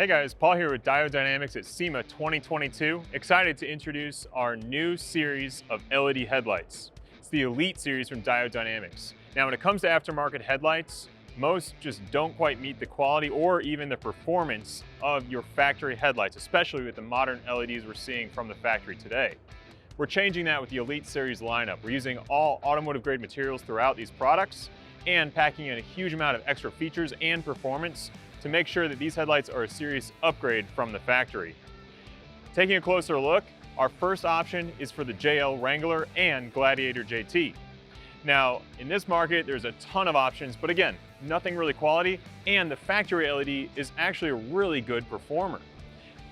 Hey guys, Paul here with Diode Dynamics at SEMA 2022. Excited to introduce our new series of LED headlights. It's the Elite series from Diode Dynamics. Now when it comes to aftermarket headlights, most just don't quite meet the quality or even the performance of your factory headlights, especially with the modern LEDs we're seeing from the factory today. We're changing that with the Elite series lineup. We're using all automotive grade materials throughout these products and packing in a huge amount of extra features and performance to make sure that these headlights are a serious upgrade from the factory. Taking a closer look, our first option is for the JL Wrangler and Gladiator JT. Now, in this market, there's a ton of options, but again, nothing really quality, and the factory LED is actually a really good performer.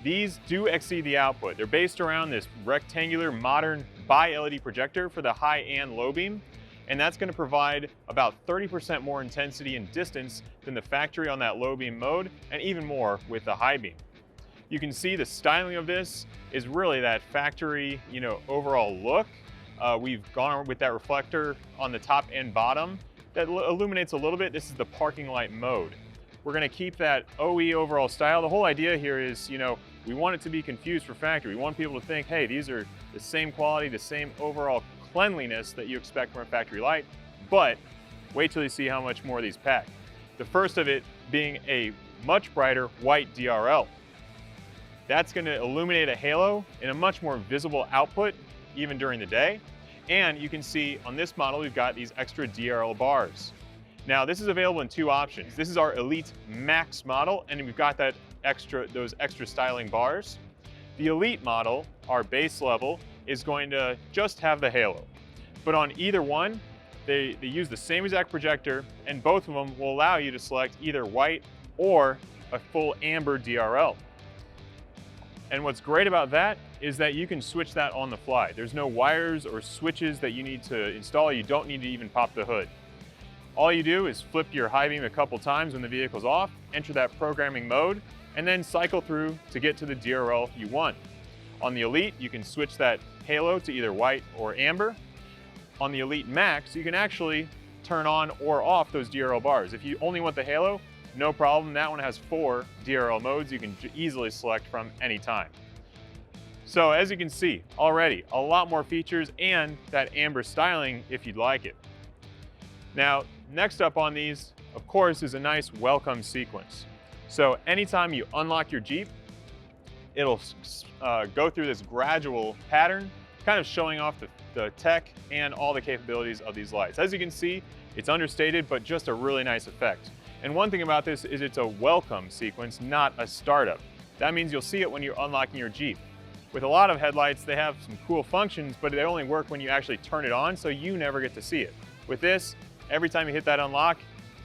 These do exceed the output. They're based around this rectangular modern bi-LED projector for the high and low beam, and that's going to provide about 30% more intensity and distance than the factory on that low beam mode, and even more with the high beam. You can see the styling of this is really that factory, overall look. We've gone with that reflector on the top and bottom that illuminates a little bit. This is the parking light mode. We're going to keep that OE overall style. The whole idea here is, we want it to be confused for factory. We want people to think, hey, these are the same quality, the same overall cleanliness that you expect from a factory light, but wait till you see how much more these pack. The first of it being a much brighter white DRL. That's going to illuminate a halo in a much more visible output even during the day. And you can see on this model, we've got these extra DRL bars. Now this is available in two options. This is our Elite Max model, and we've got those extra styling bars. The Elite model, our base level, is going to just have the halo. But on either one, they use the same exact projector, and both of them will allow you to select either white or a full amber DRL. And what's great about that is that you can switch that on the fly. There's no wires or switches that you need to install. You don't need to even pop the hood. All you do is flip your high beam a couple times when the vehicle's off, enter that programming mode, and then cycle through to get to the DRL you want. On the Elite, you can switch that halo to either white or amber. On the Elite Max, you can actually turn on or off those DRL bars. If you only want the halo, no problem. That one has 4 DRL modes you can easily select from anytime. So as you can see, already a lot more features and that amber styling if you'd like it. Now, next up on these, of course, is a nice welcome sequence. So anytime you unlock your Jeep, it'll go through this gradual pattern, kind of showing off the tech and all the capabilities of these lights. As you can see, it's understated, but just a really nice effect. And one thing about this is it's a welcome sequence, not a startup. That means you'll see it when you're unlocking your Jeep. With a lot of headlights, they have some cool functions, but they only work when you actually turn it on, so you never get to see it. With this, every time you hit that unlock,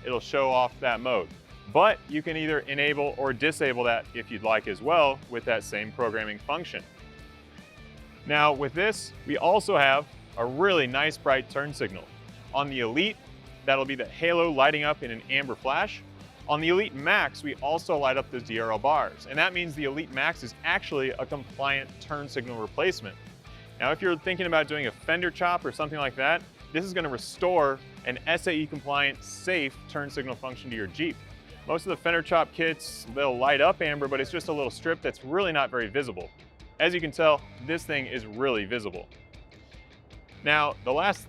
it'll show off that mode. But you can either enable or disable that if you'd like as well with that same programming function. Now with this, we also have a really nice bright turn signal. On the Elite, that'll be the halo lighting up in an amber flash. On the Elite Max, we also light up those DRL bars, and that means the Elite Max is actually a compliant turn signal replacement. Now if you're thinking about doing a fender chop or something like that, this is going to restore an SAE compliant safe turn signal function to your Jeep. Most of the fender chop kits, they'll light up amber, but it's just a little strip that's really not very visible. As you can tell, this thing is really visible. Now, the last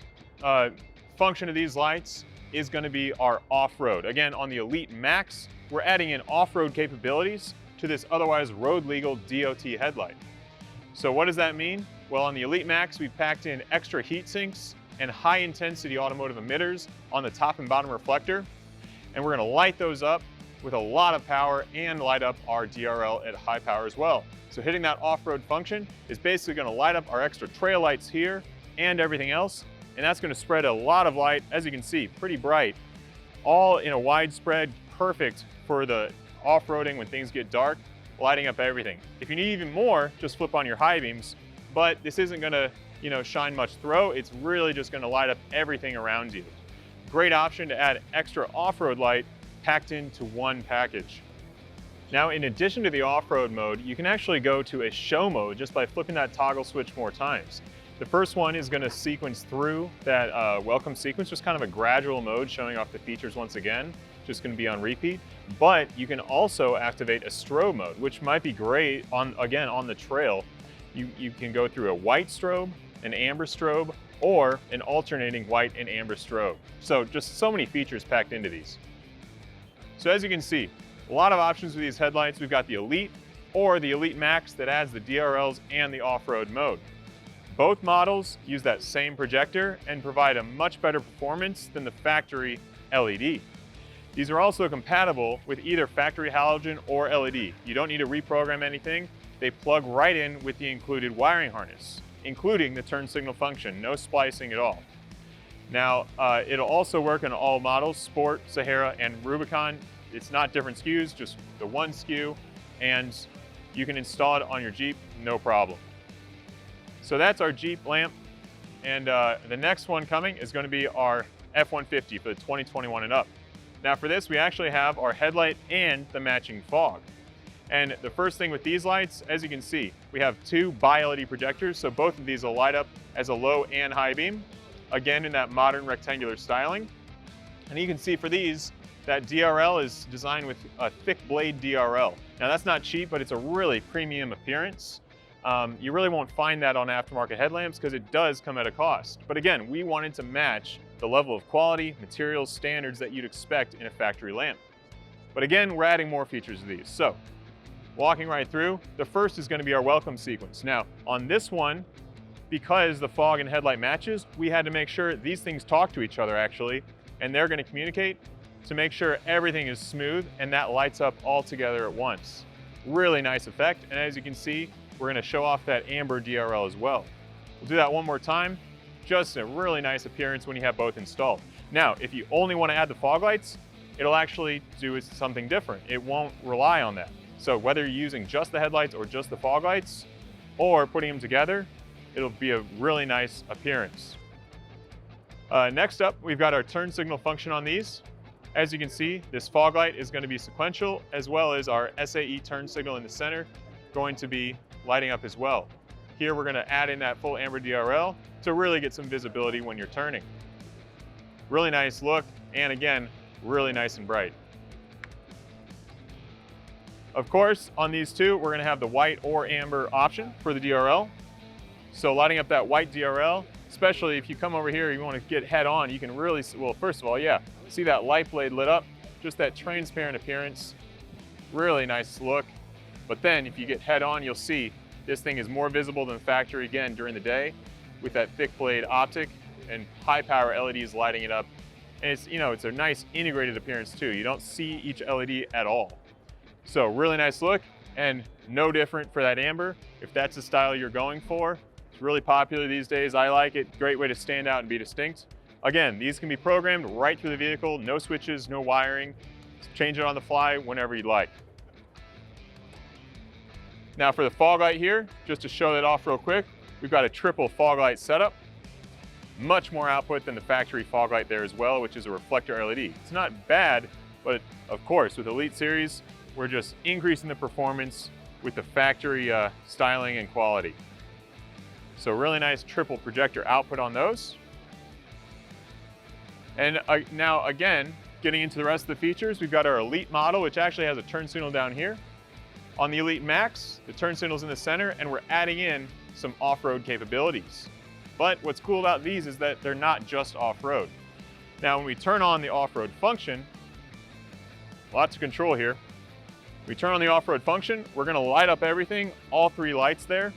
function of these lights is going to be our off-road. Again, on the Elite Max, we're adding in off-road capabilities to this otherwise road-legal DOT headlight. So what does that mean? Well, on the Elite Max, we've packed in extra heat sinks and high-intensity automotive emitters on the top and bottom reflector. And we're going to light those up with a lot of power and light up our DRL at high power as well. So hitting that off-road function is basically going to light up our extra trail lights here and everything else. And that's going to spread a lot of light, as you can see, pretty bright, all in a widespread, perfect for the off-roading when things get dark, lighting up everything. If you need even more, just flip on your high beams, but this isn't going to, shine much through. It's really just going to light up everything around you. Great option to add extra off-road light packed into one package. Now, in addition to the off-road mode, you can actually go to a show mode just by flipping that toggle switch more times. The first one is going to sequence through that welcome sequence, just kind of a gradual mode showing off the features once again. just going to be on repeat. But you can also activate a strobe mode, which might be great on the trail. You can go through a white strobe, an amber strobe, or an alternating white and amber strobe. So just so many features packed into these. So as you can see, a lot of options with these headlights. We've got the Elite or the Elite Max that adds the DRLs and the off-road mode. Both models use that same projector and provide a much better performance than the factory LED. These are also compatible with either factory halogen or LED. You don't need to reprogram anything. They plug right in with the included wiring harness, including the turn signal function, no splicing at all. Now, it'll also work on all models, Sport, Sahara, and Rubicon. It's not different SKUs, just the one SKU, and you can install it on your Jeep, no problem. So that's our Jeep lamp, and the next one coming is going to be our F-150 for the 2021 and up. Now for this, we actually have our headlight and the matching fog. And the first thing with these lights, as you can see, we have two bi-LED projectors, so both of these will light up as a low and high beam, again in that modern rectangular styling. And you can see for these, that DRL is designed with a thick blade DRL. Now that's not cheap, but it's a really premium appearance. You really won't find that on aftermarket headlamps because it does come at a cost. But again, we wanted to match the level of quality, materials, standards that you'd expect in a factory lamp. But again, we're adding more features to these. So, walking right through, the first is going to be our welcome sequence. Now, on this one, because the fog and headlight matches, we had to make sure these things talk to each other actually, and they're going to communicate to make sure everything is smooth and that lights up all together at once. Really nice effect, and as you can see, we're going to show off that amber DRL as well. We'll do that one more time. Just a really nice appearance when you have both installed. Now, if you only want to add the fog lights, it'll actually do something different. It won't rely on that. So whether you're using just the headlights or just the fog lights, or putting them together, it'll be a really nice appearance. Next up, we've got our turn signal function on these. As you can see, this fog light is going to be sequential, as well as our SAE turn signal in the center going to be lighting up as well. Here we're going to add in that full amber DRL to really get some visibility when you're turning. Really nice look, and again, really nice and bright. Of course, on these two, we're going to have the white or amber option for the DRL. So lighting up that white DRL, especially if you come over here, you want to get head on, you can really, well, first of all, yeah, see that light blade lit up, just that transparent appearance, really nice look. But then if you get head on, you'll see this thing is more visible than factory again during the day with that thick blade optic and high power LEDs lighting it up. And it's, you know, it's a nice integrated appearance too. You don't see each LED at all. So really nice look, and no different for that amber. If that's the style you're going for, it's really popular these days. I like it. Great way to stand out and be distinct. Again, these can be programmed right through the vehicle, no switches, no wiring. Change it on the fly whenever you'd like. Now for the fog light here, just to show that off real quick, we've got a triple fog light setup. Much more output than the factory fog light there as well, which is a reflector LED. It's not bad, but of course with Elite Series, we're just increasing the performance with the factory styling and quality. So really nice triple projector output on those. And now again, getting into the rest of the features, we've got our Elite model, which actually has a turn signal down here. On the Elite Max, the turn signal's in the center, and we're adding in some off-road capabilities. But what's cool about these is that they're not just off-road. Now, when we turn on the off-road function, lots of control here. We turn on the off-road function, we're gonna light up everything, all three lights there,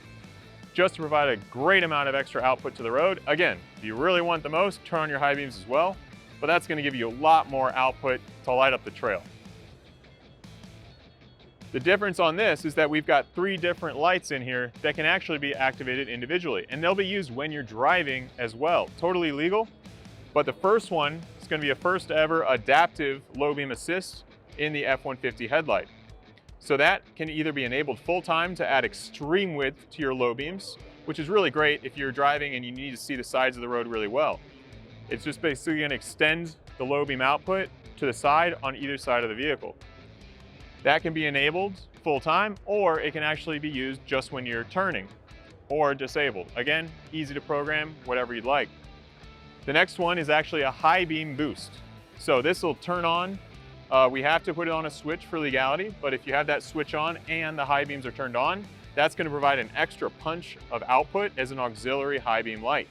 just to provide a great amount of extra output to the road. Again, if you really want the most, turn on your high beams as well, but that's gonna give you a lot more output to light up the trail. The difference on this is that we've got three different lights in here that can actually be activated individually, and they'll be used when you're driving as well. Totally legal, but the first one is going to be a first ever adaptive low beam assist in the F-150 headlight. So that can either be enabled full time to add extreme width to your low beams, which is really great if you're driving and you need to see the sides of the road really well. It's just basically going to extend the low beam output to the side on either side of the vehicle. That can be enabled full time, or it can actually be used just when you're turning or disabled. Again, easy to program, whatever you'd like. The next one is actually a high beam boost. So this will turn on We have to put it on a switch for legality, but if you have that switch on and the high beams are turned on, that's going to provide an extra punch of output as an auxiliary high beam light.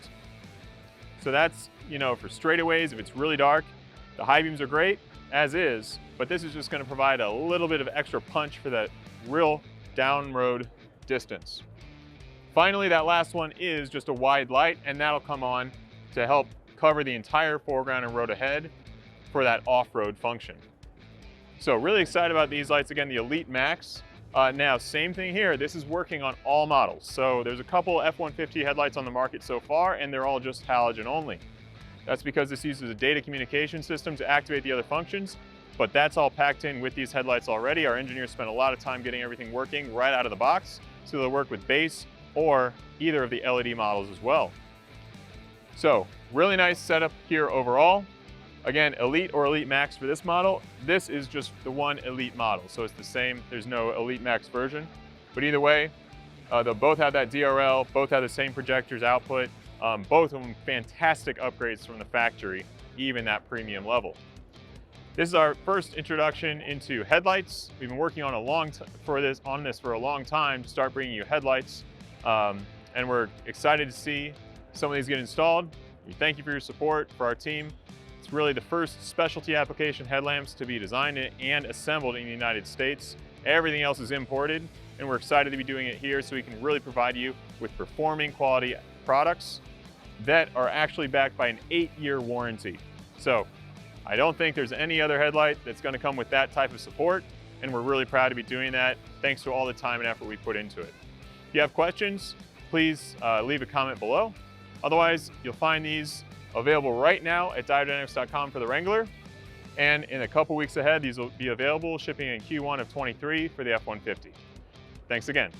So that's, for straightaways, if it's really dark, the high beams are great as is, but this is just going to provide a little bit of extra punch for that real down road distance. Finally, that last one is just a wide light, and that'll come on to help cover the entire foreground and road ahead for that off-road function. So really excited about these lights. Again, the Elite Max. Now, same thing here. This is working on all models. So there's a couple F-150 headlights on the market so far, and they're all just halogen only. That's because this uses a data communication system to activate the other functions, but that's all packed in with these headlights already. Our engineers spent a lot of time getting everything working right out of the box, so they'll work with base or either of the LED models as well. So really nice setup here overall. Again, Elite or Elite Max for this model. This is just the one Elite model, so it's the same. There's no Elite Max version. But either way, they'll both have that DRL, both have the same projectors output. Both of them fantastic upgrades from the factory, even that premium level. This is our first introduction into headlights. We've been working on this for a long time to start bringing you headlights, and we're excited to see some of these get installed. We thank you for your support for our team. It's really the first specialty application headlamps to be designed and assembled in the United States. Everything else is imported, and we're excited to be doing it here so we can really provide you with performing quality products that are actually backed by an 8-year warranty. So I don't think there's any other headlight that's going to come with that type of support, and we're really proud to be doing that thanks to all the time and effort we put into it. If you have questions, please leave a comment below. Otherwise, you'll find these available right now at diodynamics.com for the Wrangler, and in a couple weeks ahead, these will be available shipping in Q1 of 23 for the F-150. Thanks again.